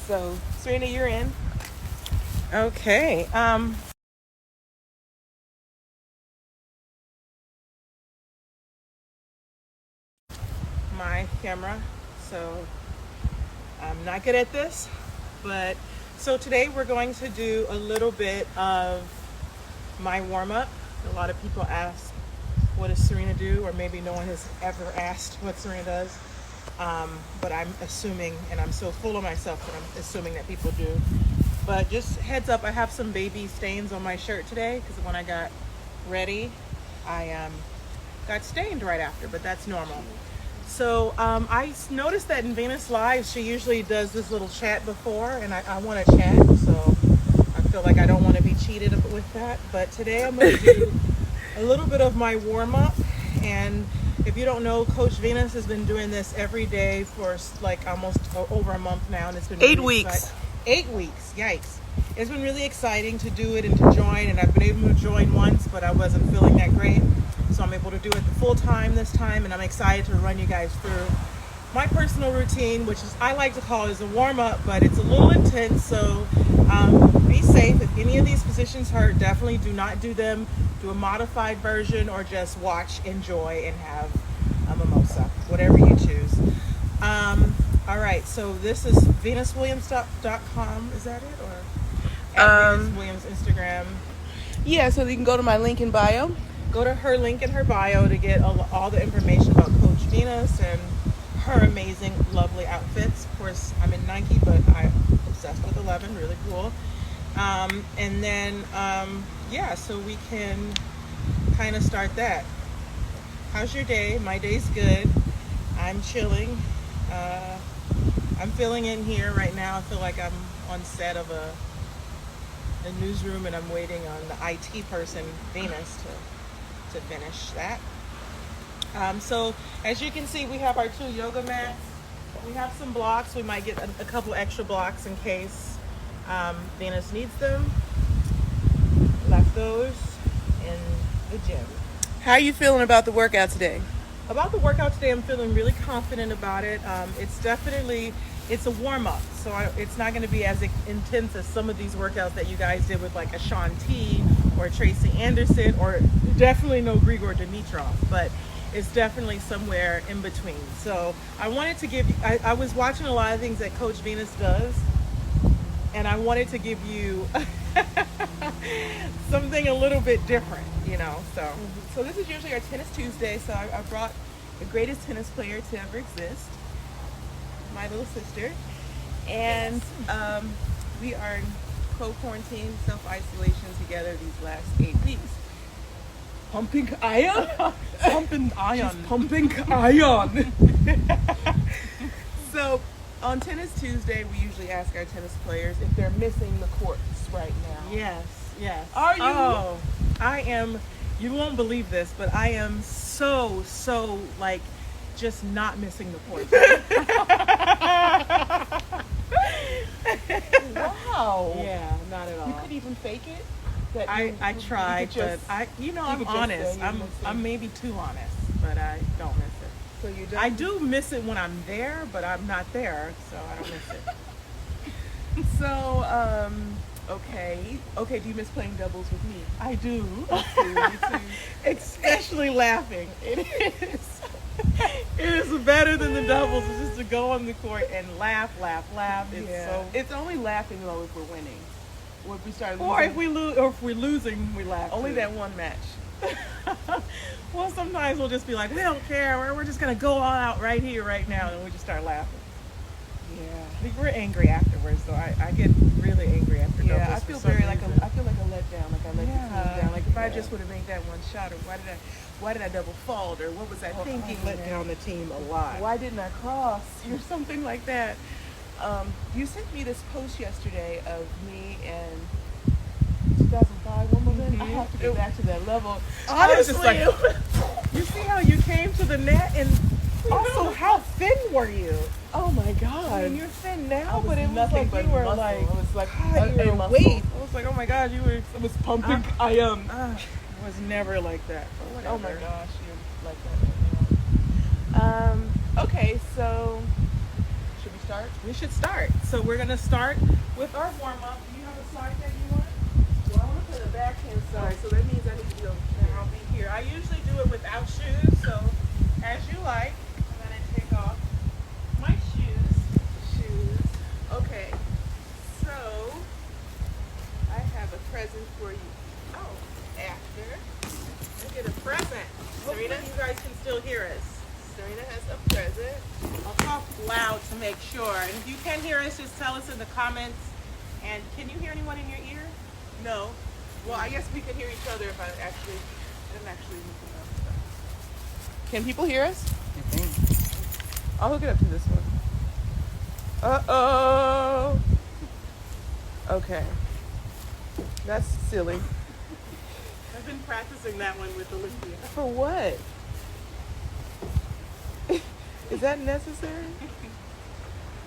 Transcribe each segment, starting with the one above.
So, Serena, you're in. Okay. My camera. So I'm not good at this, but so today we're going to do a little bit of my warm up. A lot of people ask, what does Serena do? Or maybe no one has ever asked what Serena does. But I'm assuming, and I'm so full of myself that I'm assuming that people do. But just heads up, I have some baby stains on my shirt today because when I got ready, I got stained right after, but that's normal. So I noticed that in Venus Live, she usually does this little chat before, and I want to chat, so I feel like I don't want to be cheated with that. But today I'm going to do a little bit of my warm-up, and if you don't know, Coach Venus has been doing this every day for like almost over a month now, and it's been 8 weeks. 8 weeks, yikes. It's been really exciting to do it and to join, and I've been able to join once, but I wasn't feeling that great. So I'm able to do it the full time this time, and I'm excited to run you guys through my personal routine, which is I like to call it as a warm-up, but it's a little intense, so be safe. If any of these positions hurt, definitely do not do them. Do a modified version or just watch, enjoy, and have a mimosa, whatever you choose. All right, so this is venuswilliams.com, is that it? Or at Venus Williams Instagram? Yeah, so you can go to my link in bio. Go to her link in her bio to get all the information about Coach Venus and her amazing, lovely outfits. Of course, I'm in Nike, but I'm obsessed with 11, really cool. And then, so we can kind of start that. How's your day? My day's good. I'm chilling. I'm feeling in here right now. I feel like I'm on set of a newsroom, and I'm waiting on the IT person, Venus, to finish that. So as you can see, we have our 2 yoga mats. We have some blocks. We might get a couple extra blocks in case Venus needs them. Left those in the gym. How are you feeling about the workout today? About the workout today, I'm feeling really confident about it. It's a warm-up, so it's not going to be as intense as some of these workouts that you guys did with like a Shaun T or Tracy Anderson, or definitely no Grigor Dimitrov, but it's definitely somewhere in between. So I wanted to give you, I was watching a lot of things that Coach Venus does, and I wanted to give you something a little bit different, So this is usually our Tennis Tuesday, so I brought the greatest tennis player to ever exist, my little sister, and we are in co-quarantine, self-isolation together these last 8 weeks. Pumping iron? Pumping iron. She's pumping iron. So on Tennis Tuesday, we usually ask our tennis players if they're missing the courts right now. Yes. Are you? Oh, I am. You won't believe this, but I am so like just not missing the courts. Wow. Yeah, not at all. You couldn't even fake it? I tried, but I'm honest. I'm maybe too honest, but I don't miss it. So you don't? I do miss it when I'm there, but I'm not there, so I don't miss it. So, okay. Do you miss playing doubles with me? I do. Me too. Especially laughing. It is better than the doubles. It's just to go on the court and laugh. It's only laughing though if we're winning. Or if we start losing. Or if we lose, or if we're losing, we laugh. Only too. that one match. Well, sometimes we'll just be like, we don't care. We're just gonna go all out right here, right now, and we just start laughing. Yeah, we're angry afterwards, though. I get really angry after doubles. Yeah, I feel like a letdown. Like I let the team down. Like if I just would have made that one shot, or why did I double fault, or what was I thinking? I let down the team a lot. Why didn't I cross, or something like that? You sent me this post yesterday of me and 2005 Wimbledon. Mm-hmm. I have to get back to that level. Honestly, I was just like, you see how you came to the net, and also how thin were you? oh my god! I mean, you're thin now, but it was nothing like but you were muscle. like, It was like your muscle. weight. I was like, oh my god, you were. It was pumping iron. I was never like that. But Oh whatever. my gosh, you're like that right now. Okay, so should we start? We should start. So we're gonna start with our warm up. Do you have a side that you want? Well, I want to put a backhand side, so that means I need to be over here. I'll be here. I usually do it without shoes, so as you like. I'm gonna take off my shoes. Shoes. Okay. So I have a present for you. Oh, After I get a present. Serena, you guys can still hear us. Serena has a present. I'll talk loud to make sure. And if you can hear us, just tell us in the comments. And can you hear anyone in your ear? No. Well, I guess we can hear each other if I actually. Can people hear us? I'll hook it up to this one. Uh-oh. Okay. That's silly. I've been practicing that one with Olympia. For what? Is that necessary?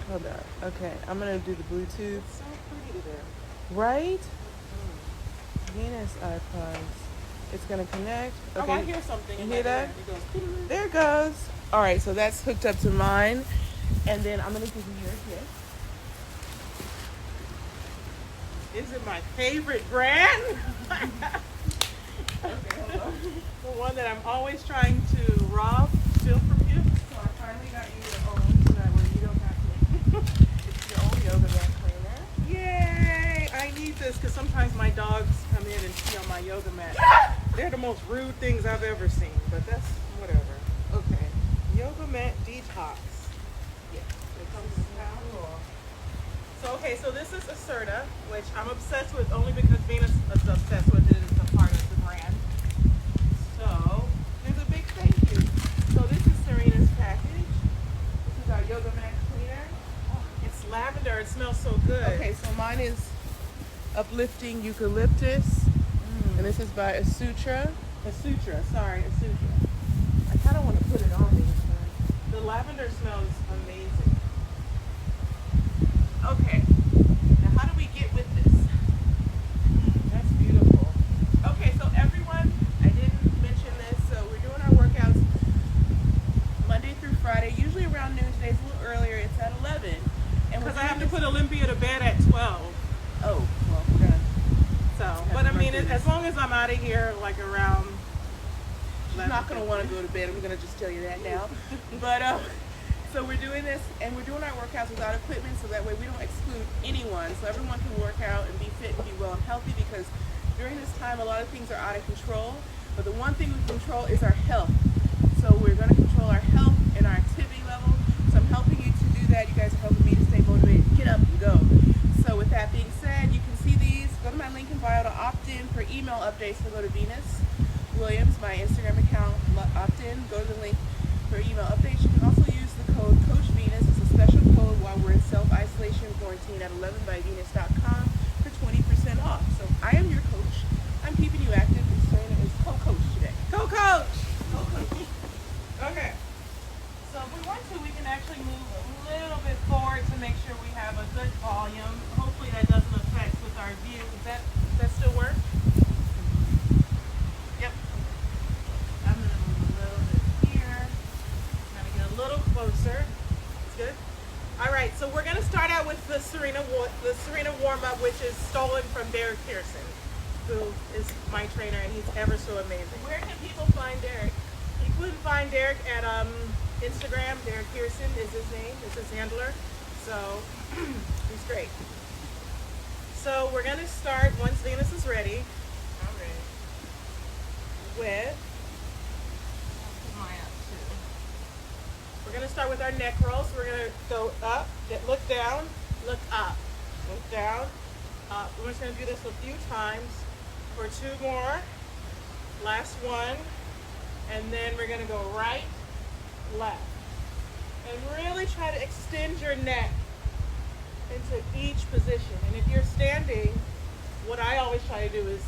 Hold on. Okay, I'm gonna do the Bluetooth. It's so pretty today. Right? Venus iPods. It's gonna connect. Okay. Oh, I hear something. You in hear my ear. that? It goes, "Ding." There it goes. All right, so that's hooked up to mine, and then I'm gonna give you your gift. Is it my favorite brand? Okay, hold on. The one that I'm always trying to steal from you. So I finally got you your own, so that way you don't have to. It's your own yoga mat cleaner. Yay! I need this because sometimes my dogs come in and pee on my yoga mat. They're the most rude things I've ever seen, but that's whatever. Okay. Yoga mat detox. Yeah. It comes in pound. So okay, so this is Acerta, which I'm obsessed with only because Venus is obsessed with it. It's a part of the brand. So There's a big thank you. So this is Serena's package. This is our yoga mat cleaner. it's lavender. It smells so good. Okay, so mine is uplifting eucalyptus, and this is by Asutra. Asutra. Sorry, Asutra. I kind of want to put it on me. The lavender smells amazing. Okay. Now, how do we get with this? That's beautiful. Okay, so everyone, I didn't mention this, so we're doing our workouts Monday through Friday, usually around noon. Today's a little earlier. It's at 11. And Because I have to put Olympia to bed at 12. Oh, well, we're gonna. So, but I mean, as long as I'm out of here, like around. She's not gonna want to go to bed. I'm gonna just tell you that now. But so we're doing this, and we're doing our workouts without equipment, so that way we don't exclude anyone. So everyone can work out and be fit and be well and healthy. Because during this time, a lot of things are out of control. But the one thing we control is our health. So we're gonna control our health and our activity level. So I'm helping you to do that. You guys are helping me to stay motivated. Get up and go. So with that being said, you can see these. Go to my link in bio to opt in for email updates. So go to Venus Williams, my Instagram account, opt in, go to the link for email updates. You can also use the code Coach Venus. It's a special code while we're in self-isolation quarantine at 11byvenus.com for 20% off. So I am your coach. I'm keeping you active, and Serena is co-coach today. Co-coach! Co-coach. Okay. So if we want to, we can actually move a little bit forward to make sure we have a good volume. Hopefully that doesn't affect with our view. Does that still work? Yep. I'm going to move a little bit here. Trying to get a little closer. That's good. All right, so we're going to start out with the Serena warm-up, which is stolen from Derek Pearson, who is my trainer, and he's ever so amazing. Where can people find Derek? You can find Derek at Instagram. Derek Pearson is his name. Is his handler. So he's great. So we're gonna start once Venus is ready. I'm ready. With we're gonna start with our neck rolls. We're gonna go up, look down, look up, look down, up. We're just gonna do this a few times for 2 more. Last one. And then we're gonna go right, left. And really try to extend your neck into each position. And if you're standing, what I always try to do is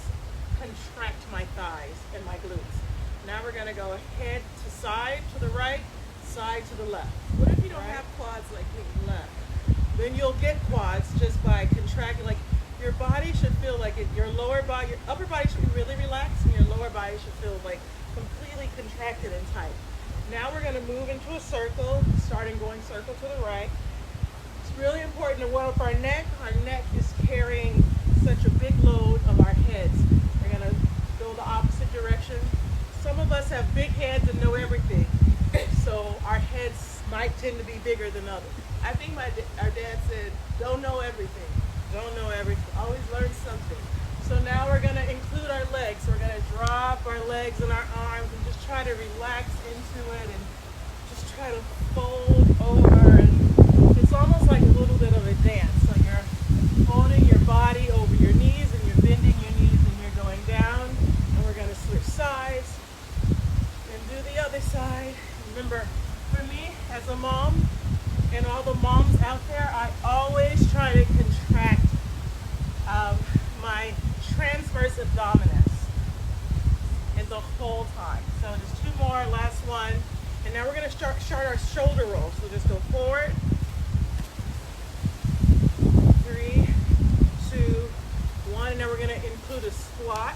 contract my thighs and my glutes. Now we're gonna go head to side to the right, side to the left. What if you don't have quads like me? Left. Then you'll get quads just by contracting. Like your body should feel like it, your upper body should be really relaxed, and your lower body should feel like completely contracted and tight. Now we're going to move into a circle, starting going circle to the right, really important to warm up our neck. Our neck is carrying such a big load of our heads. We're gonna go the opposite direction. Some of us have big heads and know everything. So our heads might tend to be bigger than others. I think our dad said, don't know everything. Don't know everything. Always learn something. So now we're gonna include our legs. We're gonna drop our legs and our arms and just try to relax into it and just try to fold over. And it's almost like a little bit of a dance. So you're folding your body over your knees and you're bending your knees and you're going down. And we're gonna switch sides and do the other side. Remember, for me as a mom and all the moms out there, I always try to contract my transverse abdominis and the whole time. So just two more, last one. And now we're gonna start our shoulder rolls. So just go forward. 3, 2, 1. And then we're gonna include a squat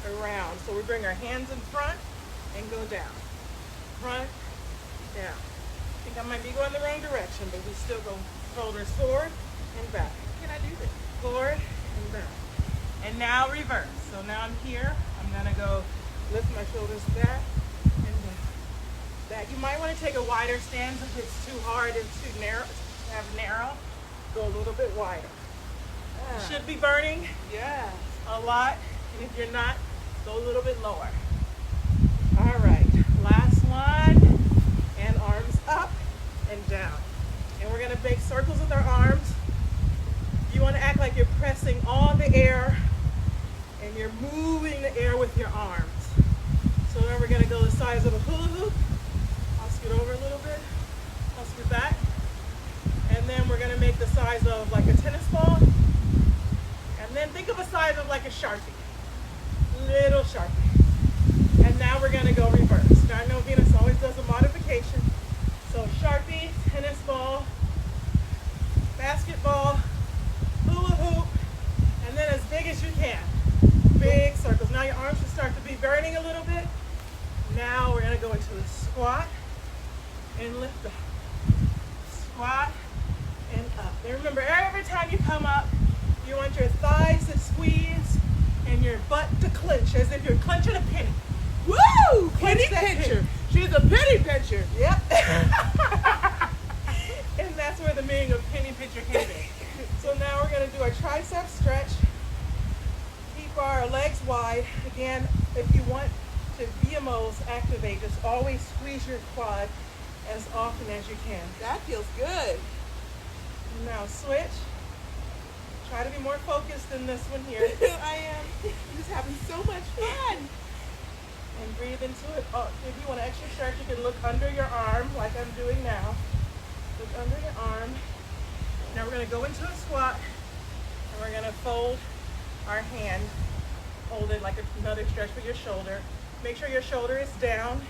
around. So we bring our hands in front and go down. Front, down. I think I might be going the wrong direction, but we still go shoulders forward and back. Can I do this? Forward and back. And now reverse. So now I'm here. I'm gonna go lift my shoulders back and down. Back. You might want to take a wider stance if it's too hard and too narrow. Narrow. Go a little bit wider. You should be burning Yeah. a lot, and if you're not, go a little bit lower. All right. Last one. And arms up and down. And we're gonna make circles with our arms. You want to act like you're pressing on the air and you're moving the air with your arms. So then we're going to go the size of a hula hoop. I'll scoot over a little bit. I'll scoot back. And then we're going to make the size of like a tennis ball. And then think of a size of like a Sharpie. Little Sharpie. And now we're going to go reverse. Now I know Venus always does a modification. So Sharpie, tennis ball, basketball, hula hoop, and then as big as you can. Big circles. Now your arms should start to be burning a little bit. Now we're going to go into a squat and lift up. Squat and up. And remember, every time you come up, you want your thighs to squeeze and your butt to clench as if you're clenching a penny. Woo! Penny that pincher. penny. She's a penny pincher. Yep. And that's where the meaning of penny pincher came in. So now we're going to do our tricep stretch. Keep our legs wide. Again, if you want to VMOs activate, just always squeeze your quad as often as you can. That feels good. Now switch. Try to be more focused in this one here. I am. This is having so much fun. And breathe into it. Oh, if you want to extra stretch, you can look under your arm like I'm doing now. Look under your arm. Now we're going to go into a squat and we're going to fold our hand. Hold it like another stretch for your shoulder. Make sure your shoulder is down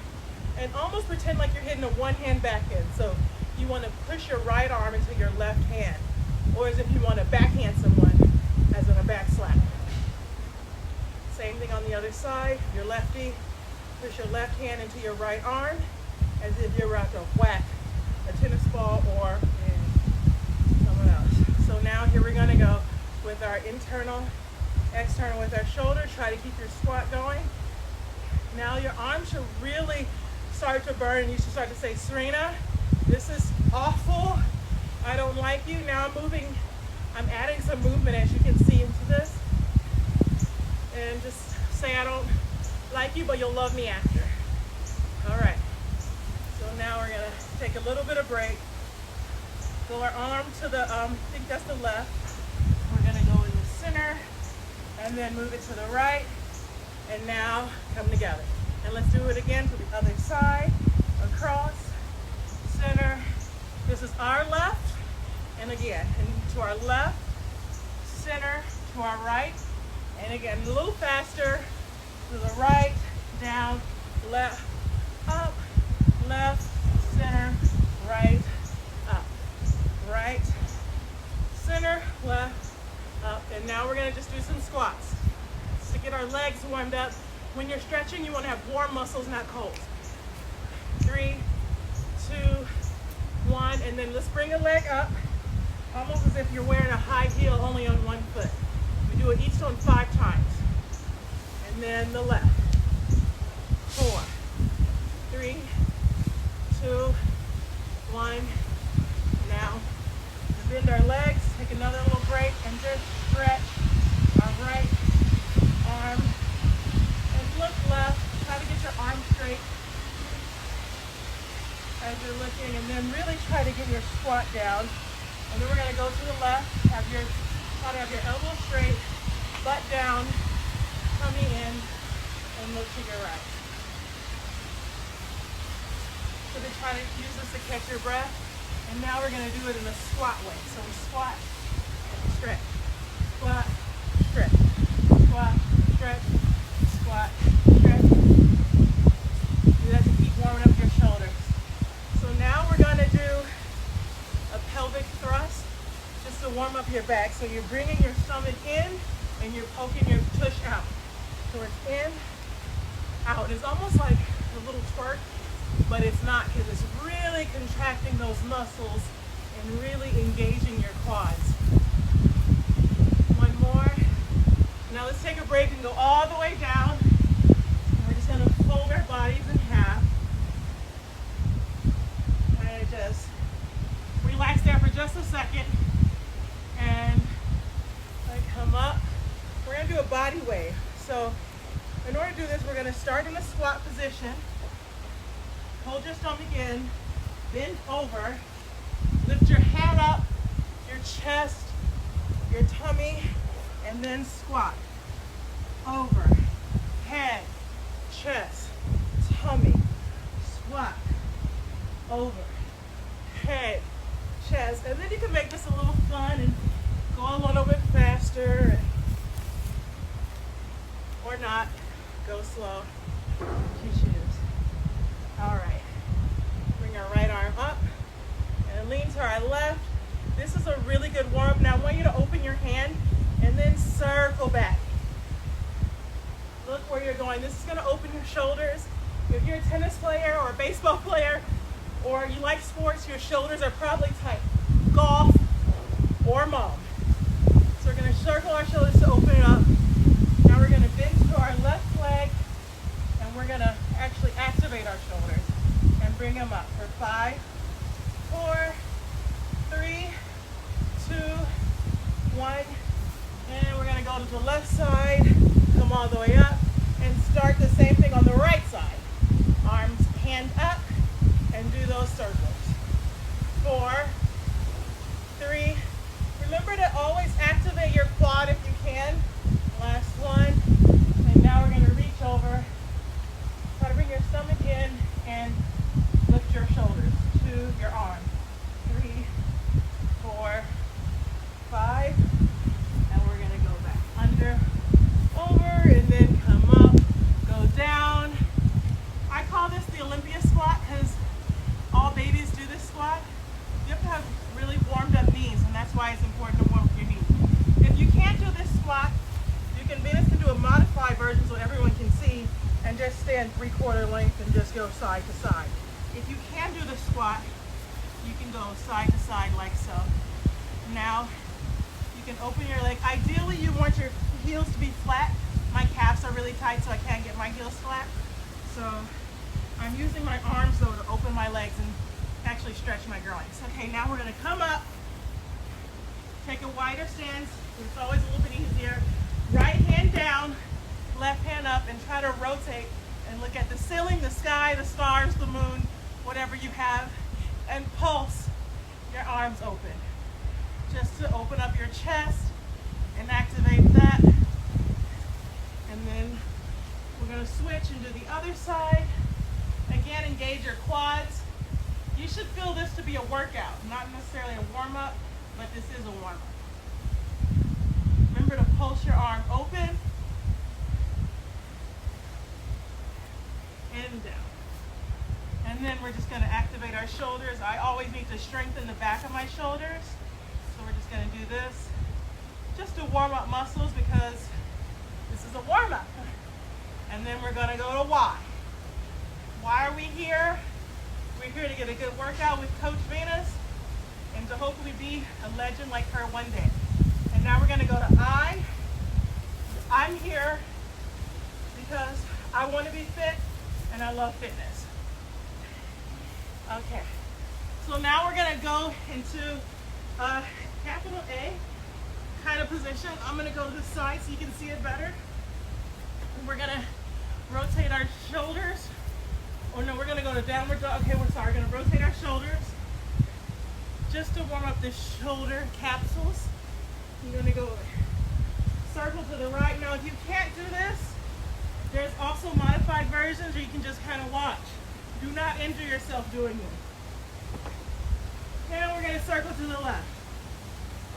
and almost pretend like you're hitting a one hand back in. So you want to push your right arm into your left hand, or as if you want to backhand someone, as in a back slap. Same thing on the other side. Your lefty, push your left hand into your right arm as if you're about to whack a tennis ball or someone else. So now here we're going to go with our internal, external with our shoulder. Try to keep your squat going. Now your arms should really start to burn. You should start to say, Serena, this is awful. I don't like you. Now I'm adding some movement, as you can see, into this. And just say, I don't like you, but you'll love me after. All right. So now we're going to take a little bit of break. Go our arm to the, I think that's the left. We're going to go in the center and then move it to the right. And now come together. And let's do it again to the other side. Across, center. This is our left. And again, and to our left, center, to our right. And again, a little faster. To the right, down, left, up, left, center, right, up, right, center, left, up. And now we're gonna just do some squats. To get our legs warmed up. When you're stretching, you wanna have warm muscles, not cold. 3, 2, 1, and then let's bring a leg up. almost as if you're wearing a high heel only on one foot. We do it each on 5 times. And then the left. 4, 3, 2, 1. Now, we bend our legs, take another little break, and just stretch our right arm. And look left. Try to get your arm straight as you're looking, and then really try to get your squat down. And then we're going to go to the left. Try to have your elbow straight, butt down, tummy in, and look to your right. So then try to use this to catch your breath. And now we're going to do it in a squat way. So we squat, stretch, squat, stretch, squat, stretch, squat, stretch. Do that to keep warming up your shoulders. So now we're going to do a pelvic thrust just to warm up your back. So you're bringing your stomach in and you're poking your tush out. So it's in, out. It's almost like a little twerk, but it's not, because it's really contracting those muscles and really engaging your quads. One more. Now let's take a break and go all the way down. We're just going to fold our bodies in half. And just relax there for just a second. And come up. We're going to do a body wave. So in order to do this, we're going to start in a squat position. Hold your stomach in, bend over, lift your head up, your chest, your tummy, and then squat. Over, head, chest, tummy, squat. Over, head, chest. And then you can make this a little fun and go a little bit faster, or not. Go slow. You choose. All right, bring our right arm up and lean to our left. This is a really good warm-up. Now I want you to open your hand and then circle back. Look where you're going. This is going to open your shoulders. If you're a tennis player or a baseball player, or you like sports, your shoulders are probably tight. Golf or mom. So we're going to circle our shoulders to open it up. Now we're going to bend to our left leg, and we're going to actually activate our shoulders and bring them up for 5, 4, 3, 2, 1. And we're going to go to the left side, come all the way up, and start the same thing on the right side. Arms, hand up, and do those circles. 4, 3. Remember to always activate your quad if you can. Last one. And now we're going to reach over. Try to bring your stomach in and lift your shoulders to your arm. 3, 4, 5. And we're going to go back under, over, and then come up, go down. I call this the Olympia squat because all babies do this squat. You have to have really warmed up knees, and that's why it's important to warm up your knees. If you can't do this squat, Venus can do a modified version so everyone can see, and just stand 3/4 length and just go side to side. If you can do the squat, you can go side to side like so. Now, you can open your leg. Ideally, you want your heels to be flat. My calves are really tight, so I can't get my heels flat. So I'm using my arms, though, to open my legs and actually stretch my groins. Okay, now we're going to come up, take a wider stance. It's always a little bit easier. Right hand down, left hand up, and try to rotate and look at the ceiling, the sky, the stars, the moon, whatever you have, and pulse your arms open. Just to open up your chest and activate that. And then we're going to switch and do the other side. Again, engage your quads. You should feel this to be a workout, not necessarily a warm-up, but this is a warm-up. Remember to pulse your arm open and down. And then we're just going to activate our shoulders. I always need to strengthen the back of my shoulders. So we're just going to do this just to warm up muscles because this is a warm-up. And then we're going to go to Y. Why are we here? We're here to get a good workout with Coach Venus. and to hopefully be a legend like her one day. And now we're gonna go to I. I'm here because I want to be fit and I love fitness. Okay, so now we're gonna go into a capital A kind of position. I'm gonna go to the side so you can see it better. And we're gonna rotate our shoulders. Oh no, we're gonna go to downward dog. Okay, we're sorry, we're gonna rotate our shoulders just to warm up the shoulder capsules. You're gonna go circle to the right. Now, if you can't do this, there's also modified versions where you can just kind of watch. Do not injure yourself doing this. Now we're gonna circle to the left.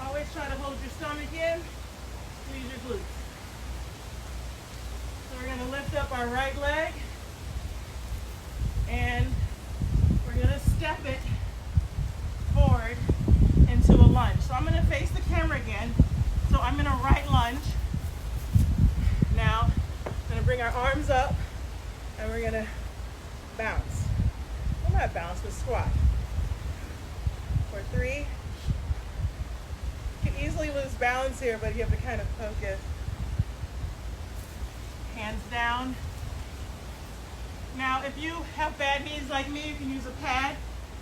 Always try to hold your stomach in, squeeze your glutes. So we're gonna lift up our right leg and we're gonna step it forward into a lunge. So I'm gonna face the camera again. So I'm in a right lunge. Now, I'm gonna bring our arms up and we're gonna bounce. Well, not bounce, but squat. For 3. You can easily lose balance here, but you have to kind of focus. Hands down. Now, if you have bad knees like me, you can use a pad.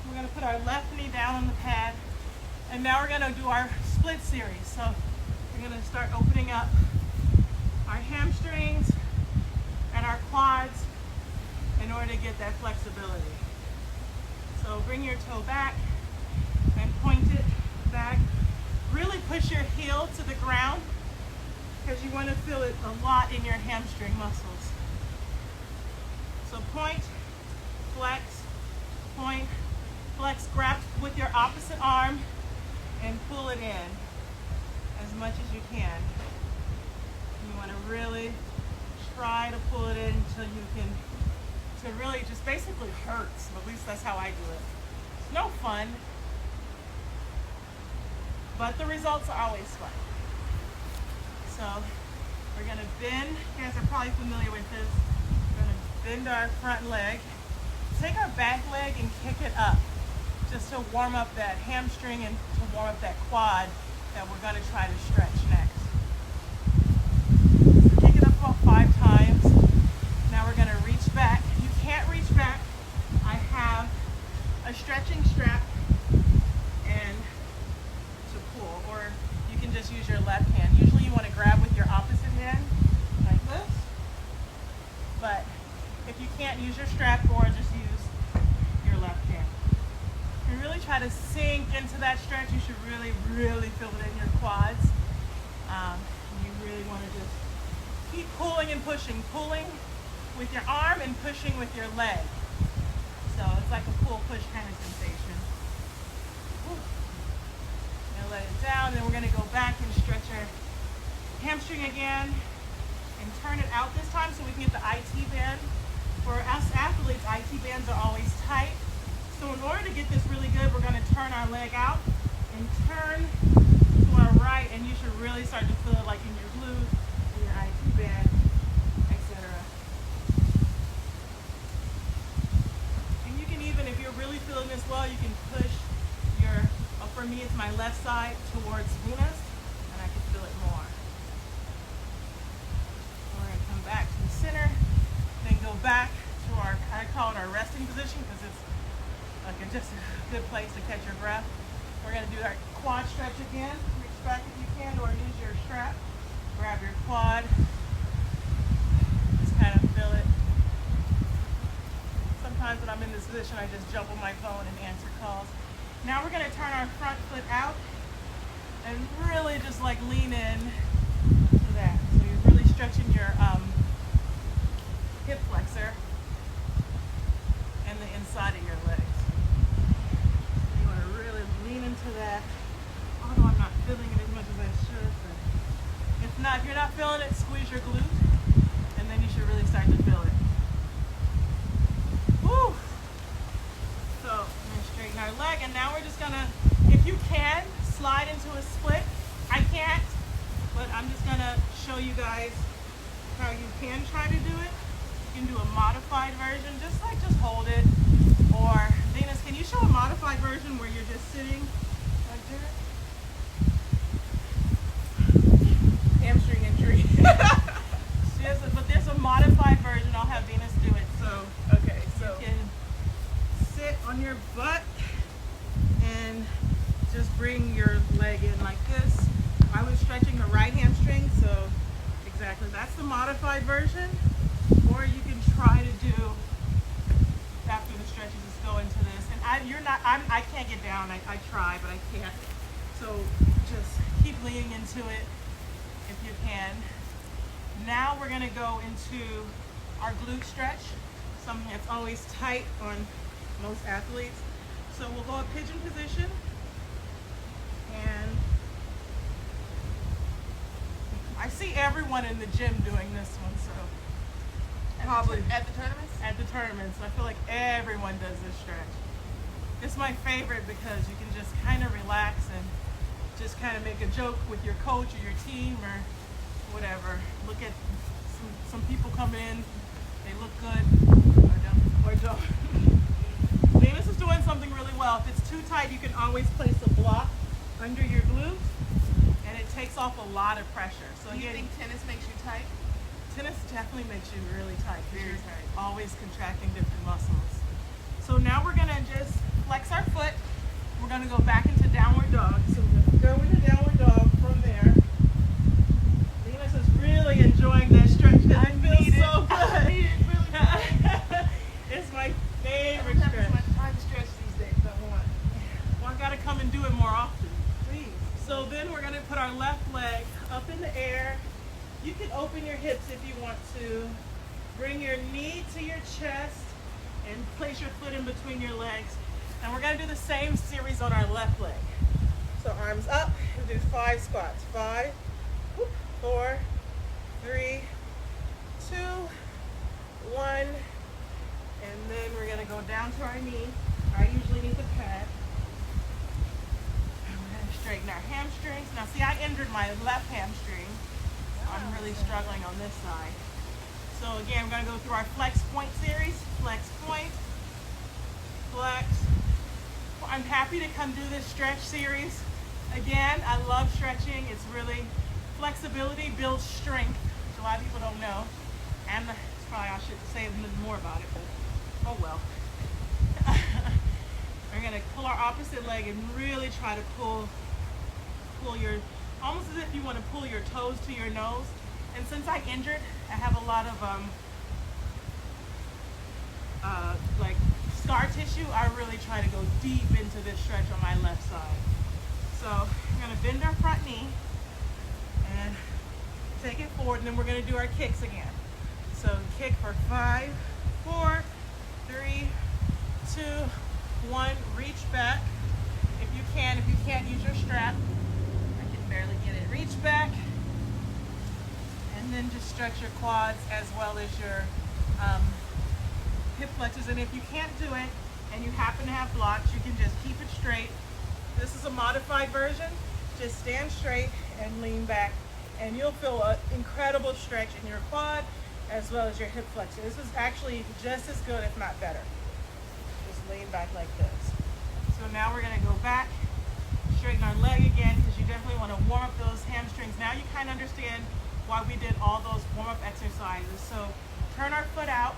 We're gonna put our left knee down on the pad. And now we're gonna do our split series. So we're gonna start opening up our hamstrings and our quads in order to get that flexibility. So bring your toe back and point it back. Really push your heel to the ground because you want to feel it a lot in your hamstring muscles. So point, flex, grab with your opposite arm and pull it in as much as you can. You want to really try to pull it in until you can, to really just basically hurts. At least that's how I do it. It's no fun, but the results are always fun. So we're gonna bend. You guys are probably familiar with this. We're gonna bend our front leg. Take our back leg and kick it up just to warm up that hamstring and to warm up that quad that we're gonna try to stretch next. So kick it up about 5 times. Now we're gonna reach back. If you can't reach back, I have a stretching strap and to pull, or you can just use your left hand. Usually you want to grab with your opposite hand like this, but if you can't, use your strap or just use your left hand. And really try to sink into that stretch. You should really, really feel it in your quads. You really want to just keep pulling and pushing, pulling with your arm and pushing with your leg. So it's like a pull-push kind of sensation. Now let it down, then we're going to go back and stretch our hamstring again and turn it out this time so we can get the IT band. For us athletes, IT bands are always tight. So in order to get this really good, we're going to turn our leg out and turn to our right, and you should really start to feel it like in your glutes, in your IT band, etc. And you can even, if you're really feeling this well, you can push your, for me it's my left side towards Venus, and I can feel it more. We're going to come back to the center, then go back to our, I call it our resting position because it's like just a good place to catch your breath. We're going to do our quad stretch again. Reach back if you can, or use your strap. Grab your quad. Just kind of feel it. Sometimes when I'm in this position, I just jump on my phone and answer calls. Now we're going to turn our front foot out and really just like lean in to that. So you're really stretching your hip flexor and the inside of your legs. You want to really lean into that. Although I'm not feeling it as much as I should, but if not, if you're not feeling it, squeeze your glute, and then you should really start to feel it. Woo! So I'm gonna straighten our leg, and now we're just gonna, if you can, slide into a split. I can't, but I'm just gonna show you guys how you can try to do it. You can do a modified version, just hold it. Or Venus, can you show a modified version where you're just sitting Hamstring injury. But there's a modified version. I'll have Venus do it. So Okay, so you can sit on your butt and just bring your leg in like this. I was stretching the right hamstring, so exactly. That's the modified version. Or you can try to do after the stretches is go into this. And I can't get down. I try, but I can't. So just keep leaning into it if you can. Now we're gonna go into our glute stretch, something that's always tight on most athletes. So we'll go a pigeon position, and I see everyone in the gym doing this one, so probably at the tournaments? at the tournaments, I feel like everyone does this stretch. It's my favorite because you can just kind of relax and just kind of make a joke with your coach or your team or whatever. Look at some people come in, they look good or don't. Venus is doing something really well. If it's too tight, you can always place a block under your glutes, and it takes off a lot of pressure. So Do you think tennis makes you tight? tennis definitely makes you really tight because Very you're tight. always contracting different muscles. So now we're gonna just flex our foot. We're gonna go back into downward dog. So we're gonna go into downward dog from there. Venus is really enjoying that stretch because it feels so good. It's my favorite I don't have stretch. as much time to stretch these days, but I want. Well, I gotta come and do it more often. Please. So then we're gonna put our left leg up in the air. You can open your hips if you want to. Bring your knee to your chest and place your foot in between your legs. And we're gonna do the same series on our left leg. So arms up, and do 5 squats. 5, 4, 3, 2, 1. And then we're gonna go down to our knee. I usually need the pad. And we're gonna straighten our hamstrings. Now see, I injured my left hamstring. I'm really struggling on this side. So again, we're gonna go through our flex point series. Flex point, flex. Well, I'm happy to come do this stretch series. Again, I love stretching. It's really, flexibility builds strength, which a lot of people don't know. And probably I should say a little more about it, but oh well. We're gonna pull our opposite leg and really try to pull your, almost as if you want to pull your toes to your nose. And since I injured, I have a lot of like scar tissue. I really try to go deep into this stretch on my left side. So we're gonna bend our front knee and take it forward, and then we're gonna do our kicks again. So kick for 5, 4, 3, 2, 1. Reach back if you can. If you can't, use your strap. I can barely get it. Reach back, and then just stretch your quads as well as your hip flexors. And if you can't do it and you happen to have blocks, you can just keep it straight. This is a modified version. Just stand straight and lean back, and you'll feel an incredible stretch in your quad as well as your hip flexor. This is actually just as good, if not better. Just lean back like this. So now we're gonna go back, straighten our leg again, because you definitely want to warm up those hamstrings. Now you kind of understand why we did all those warm-up exercises. So turn our foot out,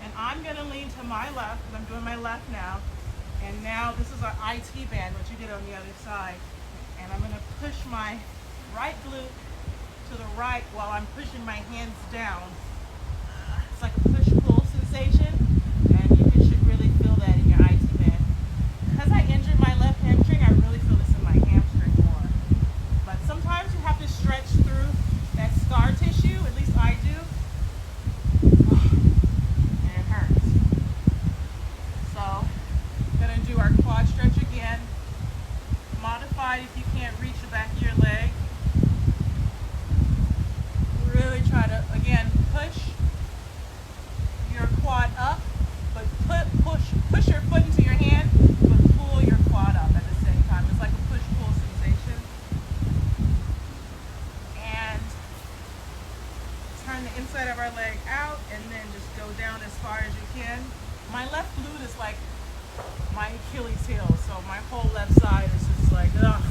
and I'm gonna lean to my left, because I'm doing my left now. And now this is our IT band, what you did on the other side. And I'm gonna push my right glute to the right while I'm pushing my hands down. It's like a push-pull sensation, and you should really feel that in your IT band. Because I injured my left hamstring, I really feel this in my hamstring more. But sometimes you have to stretch through that scar tissue, at least I do, and it hurts. So, gonna do our quad stretch again. Modified if you can't reach the back of your leg. Really try to, again, push your quad up, but push your foot into your hand, but pull your quad up at the same time. It's like a push-pull sensation. And turn the inside of our leg out, and then just go down as far as you can. My left glute is like my Achilles heel. So my whole left side is just like, ugh,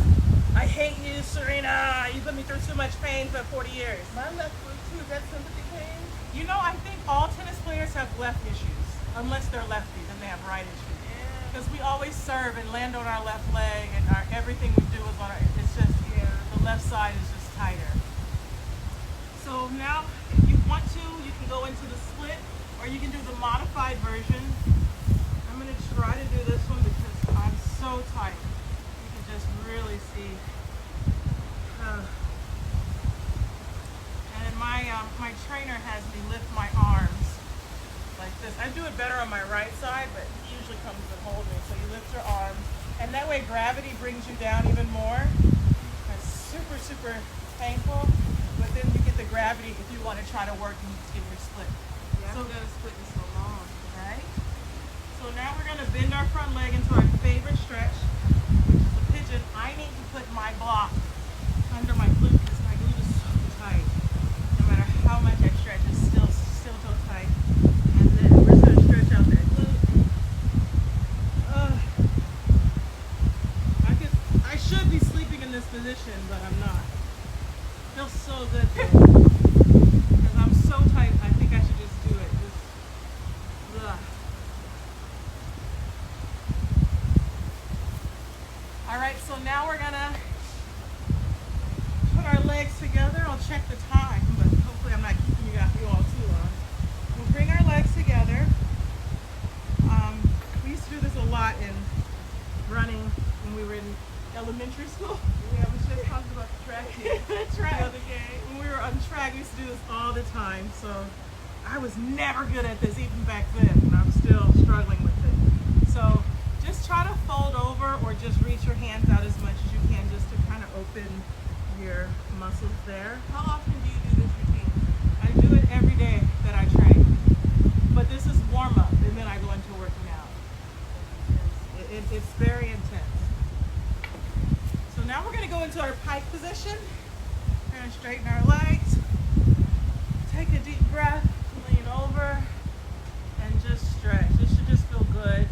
I hate you, Serena. You put me through too much pain for 40 years. My left foot too. Is that sympathy pain? You know, I think all tennis players have left issues, unless they're lefties and they have right issues. Yeah. Because we always serve and land on our left leg, and everything we do is on our. It's just the left side is just tighter. So now, if you want to, you can go into the split, or you can do the modified version. I'm gonna try to do this one because I'm so tight. You can just really see. And my trainer has me lift my arms like this. I do it better on my right side, but he usually comes and holds me. So you lift your arms, and that way gravity brings you down even more. It's super, super painful, but then you get the gravity if you want to try to work and get your split. Yeah, So I've done a split in so long. right? So now we're gonna bend our front leg into our favorite stretch, which is the pigeon. I need to put my block under my glute because my glute is so tight. No matter how much I stretch, it's still so tight. And then we're just gonna stretch out that glute. I should be sleeping in this position, but I'm not. Feels so good though. Because I'm so tight, I think I should just do it. Ugh. All right, so now we're gonna put our legs together. I'll check the time, but hopefully I'm not keeping you all too long. We'll bring our legs together. We used to do this a lot in running when we were in elementary school. Yeah, we just talked about the track here. Track. The other day. When we were on track, we used to do this all the time. So I was never good at this even back then, and I'm still struggling with it. So just try to fold over or just reach your hands out as much as you can just to kind of open your muscles there. How often do you do this routine? I do it every day that I train. But this is warm up, and then I go into working out. It's very intense. So now we're going to go into our pike position. We're going to straighten our legs. Take a deep breath, lean over, and just stretch. This should just feel good.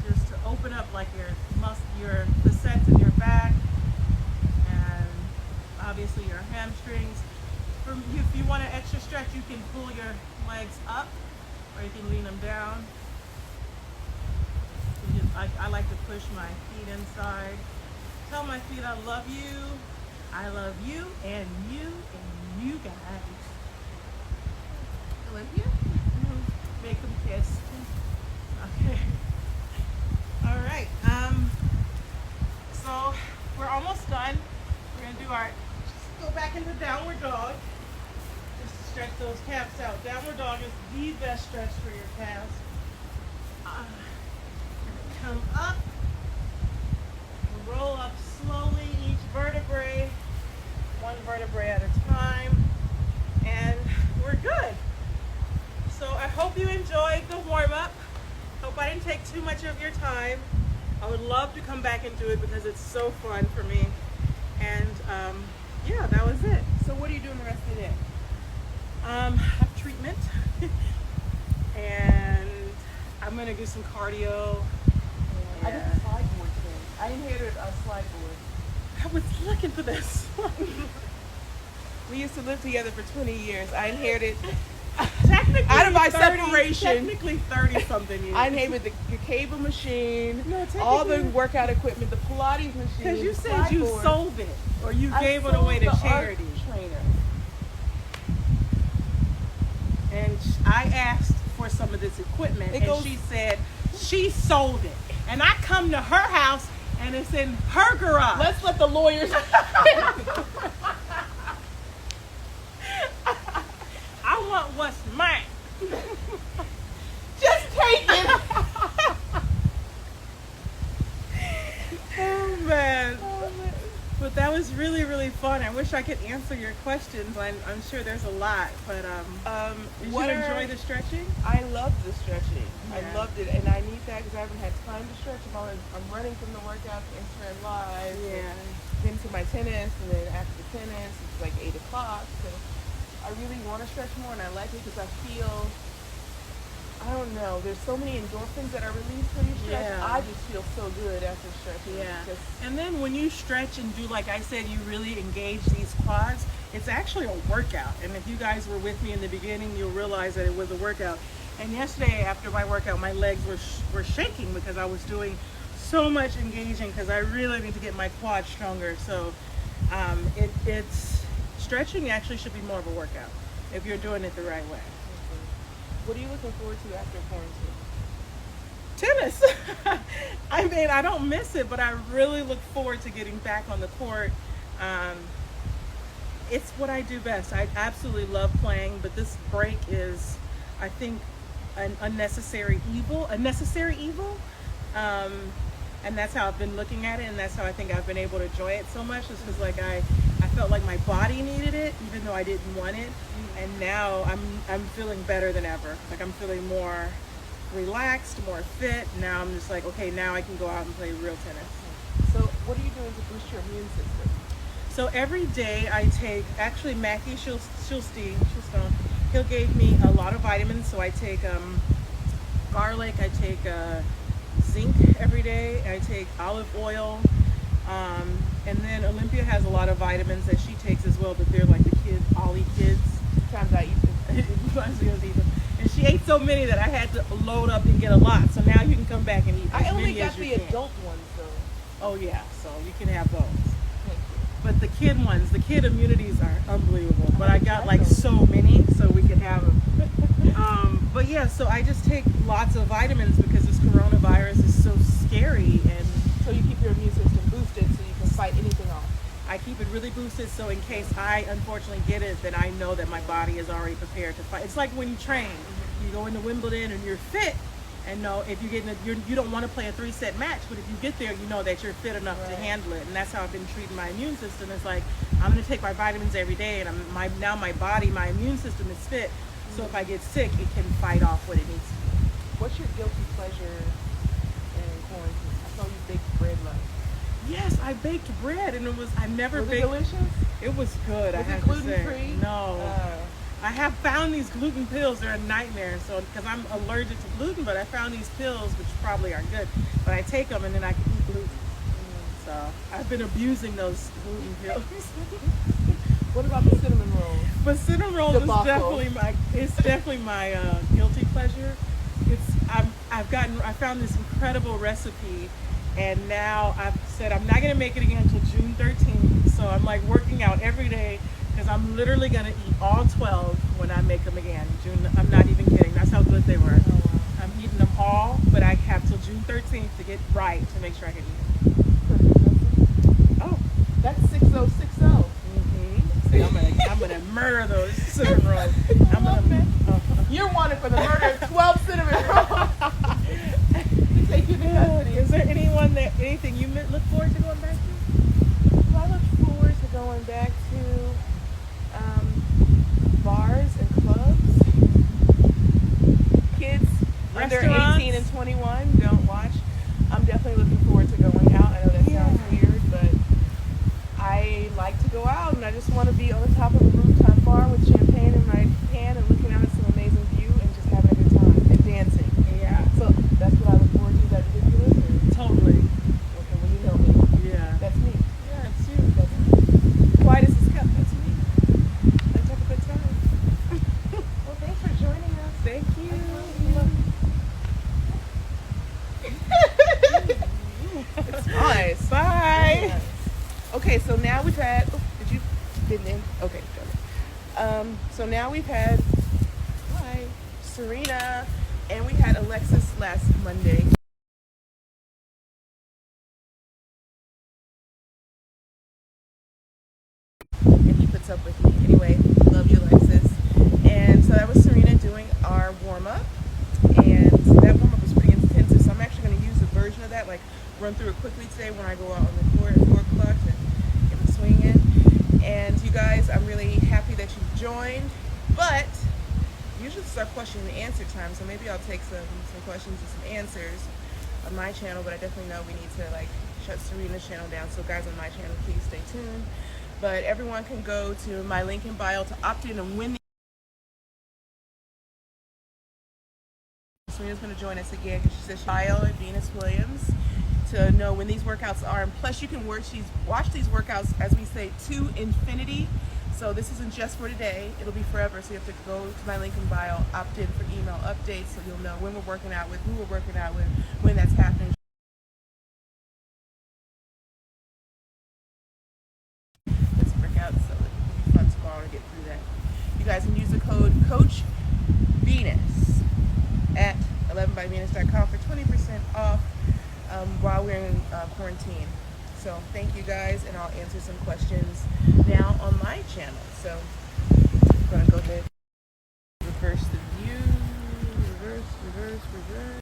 Just to open up like your facets in your back, and obviously your hamstrings. If you want an extra stretch, you can pull your legs up, or you can lean them down. I like to push my feet inside. Tell my feet I love you, and you guys. Olympia? Make them kiss. Okay. All right. So we're almost done. We're gonna do just go back into downward dog. Just stretch those calves out. Downward dog is the best stretch for your calves. Come up. Roll up slowly each vertebrae, one vertebrae at a time, and we're good. So I hope you enjoyed the warm-up. Hope I didn't take too much of your time. I would love to come back and do it because it's so fun for me. And yeah, that was it. So what are you doing the rest of the day? Have treatment, and I'm gonna do some cardio. I did the slide board today. I inherited a slide board. I was looking for this. We used to live together for 20 years. I inherited Technically, out of my 30, separation. Technically 30 something years. I inherited the cable machine, No, all the technically- workout equipment, the Pilates machine. Because you the said slide you board. sold it, or you I gave it sold away to the art charity. trainer. And I asked for some of this equipment, It and goes- she said she sold it. And I come to her house, and it's in her garage. Let's let the lawyers. I want what's mine. Just take it. Oh man. But that was really, really fun. I wish I could answer your questions. I'm sure there's a lot, but did you enjoy the stretching? I loved the stretching. Yeah. I loved it, and I need that because I haven't had time to stretch. I'm running from the workout to Instagram Live. Yeah. Then to my tennis, and then after the tennis, it's like 8 o'clock. So I really want to stretch more, and I like it because I feel I don't know. There's so many endorphins that are released when you stretch. Yeah. I just feel so good after stretching. Yeah. Just, And then when you stretch and do, like I said, you really engage these quads, it's actually a workout. And if you guys were with me in the beginning, you'll realize that it was a workout. And yesterday after my workout, my legs were shaking because I was doing so much engaging because I really need to get my quads stronger. So it's stretching actually should be more of a workout if you're doing it the right way. what are you looking forward to after quarantine? Tennis. I mean, I don't miss it, but I really look forward to getting back on the court. It's what I do best. I absolutely love playing, but this break is, I think, an unnecessary evil, a necessary evil. And that's how I've been looking at it, and that's how I think I've been able to enjoy it so much. Is because like I felt like my body needed it, even though I didn't want it. And now I'm feeling better than ever. Like I'm feeling more relaxed, more fit. Now I'm just like, okay, now I can go out and play real tennis. So what are you doing to boost your immune system? So every day I take, actually Mackie Schulstein, he'll gave me a lot of vitamins. So I take garlic, I take zinc every day, I take olive oil, and then Olympia has a lot of vitamins that she takes as well, but they're like the kids, Ollie kids. Sometimes I eat them. And she ate so many that I had to load up and get a lot. So now you can come back and eat as I only many got as you the can. adult ones though. Oh yeah, so you can have those. Thank you. But the kid ones, the kid immunities are unbelievable. But I got like like those. so many, so we can have them. But yeah, so I just take lots of vitamins because this coronavirus is so scary, and So you keep your immune system boosted so you can fight anything off. I keep it really boosted. So in case I unfortunately get it, then I know that my body is already prepared to fight. It's like when you train, you go into Wimbledon and you're fit. And no, if you get you don't want to play a 3-set match, but if you get there, you know that you're fit enough to handle it. And that's how I've been treating my immune system. It's like I'm going to take my vitamins every day, and now my body, my immune system is fit. So if I get sick, it can fight off what it needs to. What's your guilty pleasure in quarantine? I saw you bake bread lunch. Yes, I baked bread, and I never Was it baked. delicious? It was good. Was I it have to say. gluten-free? No. I have found these gluten pills. They're a nightmare. So, because I'm allergic to gluten, but I found these pills, which probably are good. But I take them and then I can eat gluten. So I've been abusing those gluten pills. What about the cinnamon rolls? But cinnamon rolls Debacle. is definitely my guilty pleasure. I found this incredible recipe, and now I've said I'm not gonna make it again until June 13th. So I'm like working out every day. Because I'm literally going to eat all 12 when I make them again. I'm not even kidding. That's how good they were. Oh, wow. I'm eating them all, but I have till June 13th to get right to make sure I can eat them. Oh, That's 6060. see, I'm gonna murder those cinnamon rolls. You're wanted for the murder of 12 cinnamon rolls. To take you to custody. Is there anything you look forward to going back to? Well, I look forward to going back to bars and clubs. Kids under Restaurants? 18 and 21 don't watch. I'm definitely looking forward to going out. I know that sounds weird, but I like to go out, and I just want to be on the top of a rooftop bar with champagne in my hand and looking out at some amazing view and just having a good time and dancing. Yeah, So that's what I look forward to. Is that ridiculous? totally. Okay, well, you know me. Yeah. That's me. Yeah, it's you. That's me. Quiet as a cup. That's me. Let's have a good time. Well, thanks for joining us. Thank you. It's nice. Bye. Yes. Okay, so now we've had. Oh, didn't end? Okay, got it. So now we've had. Hi, Serena, and we had Alexis last Monday. And he puts up with me. Anyway, love you, Alexis. And so that was Serena doing our warm up. And that warm up was pretty intensive. So I'm actually going to use a version of that, like run through it quickly today when I go out on the court at 4 o'clock to get my swing in. And you guys, I'm really happy that you joined. But usually it's our question and answer time. So maybe I'll take some questions and some answers on my channel. But I definitely know we need to like shut Serena's channel down. So guys on my channel, please stay tuned. But everyone can go to my link in bio to opt in and win Serena's going to join us again because she says Kyle and Venus Williams to know when these workouts are. And plus, you can watch these workouts, as we say, to infinity. So this isn't just for today. It'll be forever. So you have to go to my link in bio, opt in for email updates so you'll know when we're working out with, who we're working out with, when that's happening. Let's work out, so it'll be fun tomorrow to get through that. You guys can use the code Coach Venus at 11byvenus.com for 20% off while we're in quarantine. So thank you guys, and I'll answer some questions now on my channel. So I'm gonna go ahead, reverse the view, reverse.